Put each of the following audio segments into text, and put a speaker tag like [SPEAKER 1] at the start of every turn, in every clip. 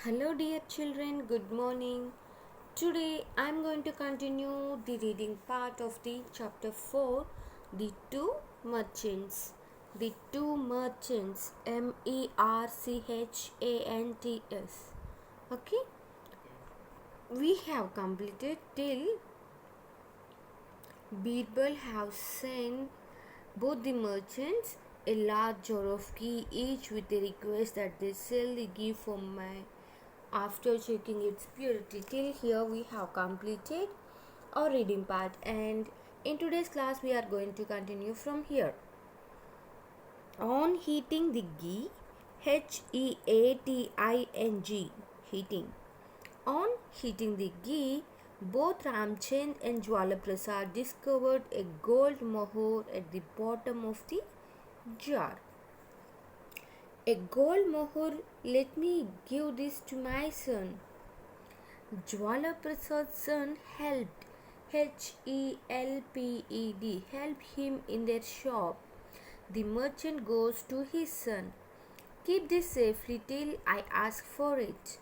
[SPEAKER 1] Hello, dear children, good morning. Today I am going to continue the reading part of the chapter 4, The Two Merchants. The Two Merchants, Merchants. Okay, we have completed till Birbal have sent both the merchants a large jar of ghee, each with a request that they sell the ghee for my after checking its purity. Till here we have completed our reading part, and in today's class we are going to continue from here. On heating the ghee, Heating, heating. On heating the ghee, both Ramchand and Jwala Prasad discovered a gold mohur at the bottom of the jar. A gold mohur, let me give this to my son. Jwala Prasad's son helped, help him in their shop. The merchant goes to his son. Keep this safely till I ask for it.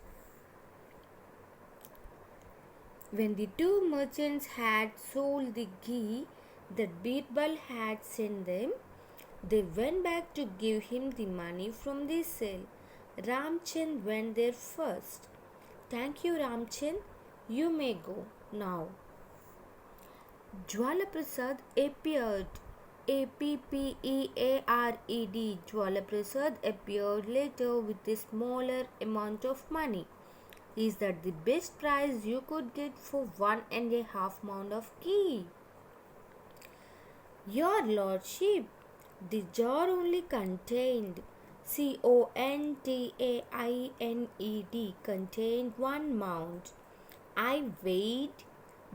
[SPEAKER 1] When the two merchants had sold the ghee that Birbal had sent them, they went back to give him the money from the sale. Ramchand went there first. Thank you, Ramchand. You may go now. Jwala Prasad appeared. Appeared. Jwala Prasad appeared later with a smaller amount of money. Is that the best price you could get for 1.5 pound of ghee? Your lordship, the jar only contained contained 1 pound. I weighed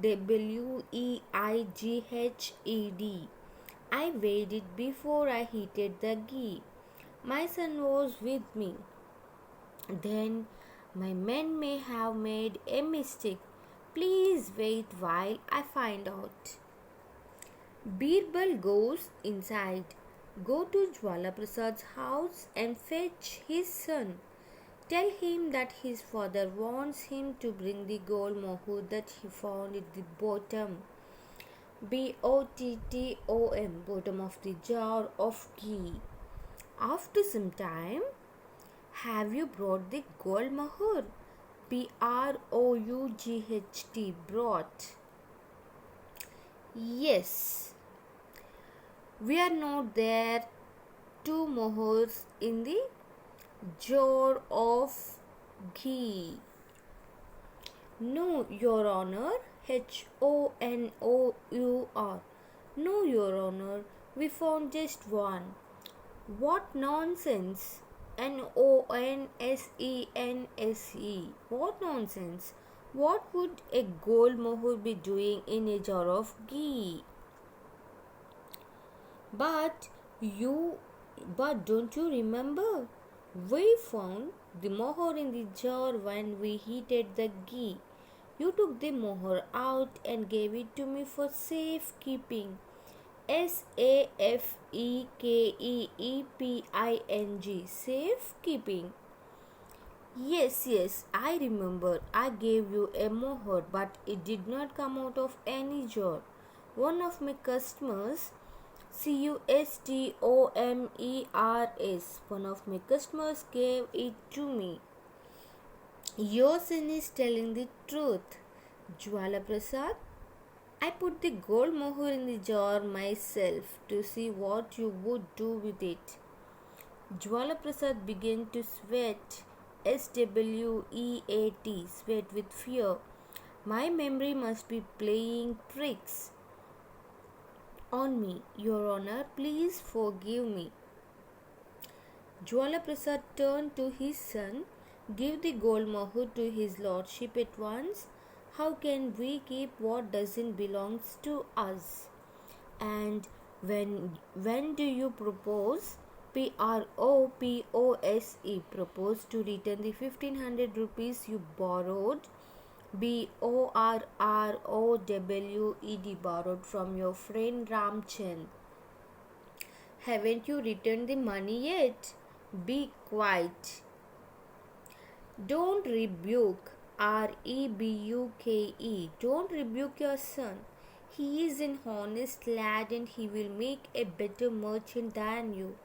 [SPEAKER 1] WEIGHED. I weighed it before I heated the ghee. My son was with me. Then my men may have made a mistake. Please wait while I find out. Birbal goes inside. Go to Jwala Prasad's house and fetch his son. Tell him that his father wants him to bring the gold mohur that he found at the bottom. Bottom of the jar of ghee. After some time, have you brought the gold mohur? Brought. Yes. We are not there two mohurs in the jar of ghee. No, Your Honor. HONOUR. No, Your Honor. We found just one. What nonsense! NONSENSE. What nonsense! What would a gold mohur be doing in a jar of ghee? But don't you remember? We found the mohur in the jar when we heated the ghee. You took the mohur out and gave it to me for safekeeping. SAFEKEEPING. Safekeeping. Yes, I remember. I gave you a mohur, but it did not come out of any jar. One of my customers, CUSTOMERS, one of my customers gave it to me. Your son is telling the truth, Jwala Prasad. I put the gold mohur in the jar myself to see what you would do with it. Jwala Prasad began to sweat. SWEAT, sweat with fear. My memory must be playing tricks on me. Your Honor, please forgive me. Jwala Prasad turned to his son. Give the gold mohur to his lordship at once. How can we keep what doesn't belong to us? And when do you propose? PROPOSE. Propose to return the 1500 rupees you borrowed. BORROWED. Borrowed from your friend Ramchand. Haven't you returned the money yet? Be quiet. Don't rebuke, REBUKE. Don't rebuke your son. He is an honest lad and he will make a better merchant than you.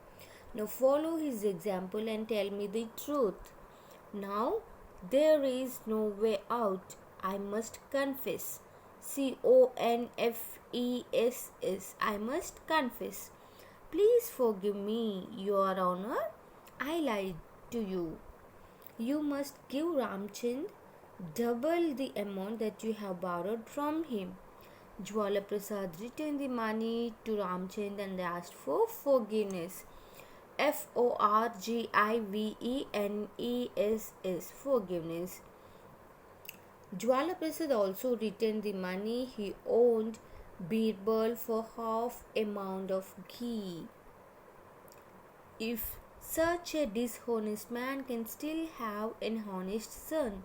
[SPEAKER 1] Now follow his example and tell me the truth. Now there is no way out. I must confess. CONFESS. I must confess. Please forgive me, Your Honor. I lied to you. You must give Ramchand double the amount that you have borrowed from him. Jwala Prasad returned the money to Ramchand and asked for forgiveness. FORGIVENESS. Forgiveness. Jwala Prasad also returned the money he owed Birbal for half amount of ghee. If such a dishonest man can still have an honest son,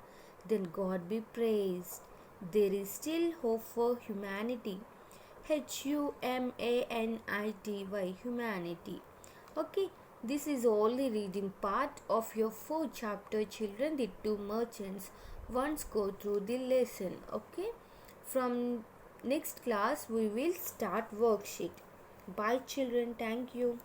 [SPEAKER 1] then God be praised. There is still hope for humanity. HUMANITY, humanity. Okay, this is all the reading part of your fourth chapter, children. The two merchants. Once go through the lesson. Okay, from next class we will start worksheet. Bye, children. Thank you.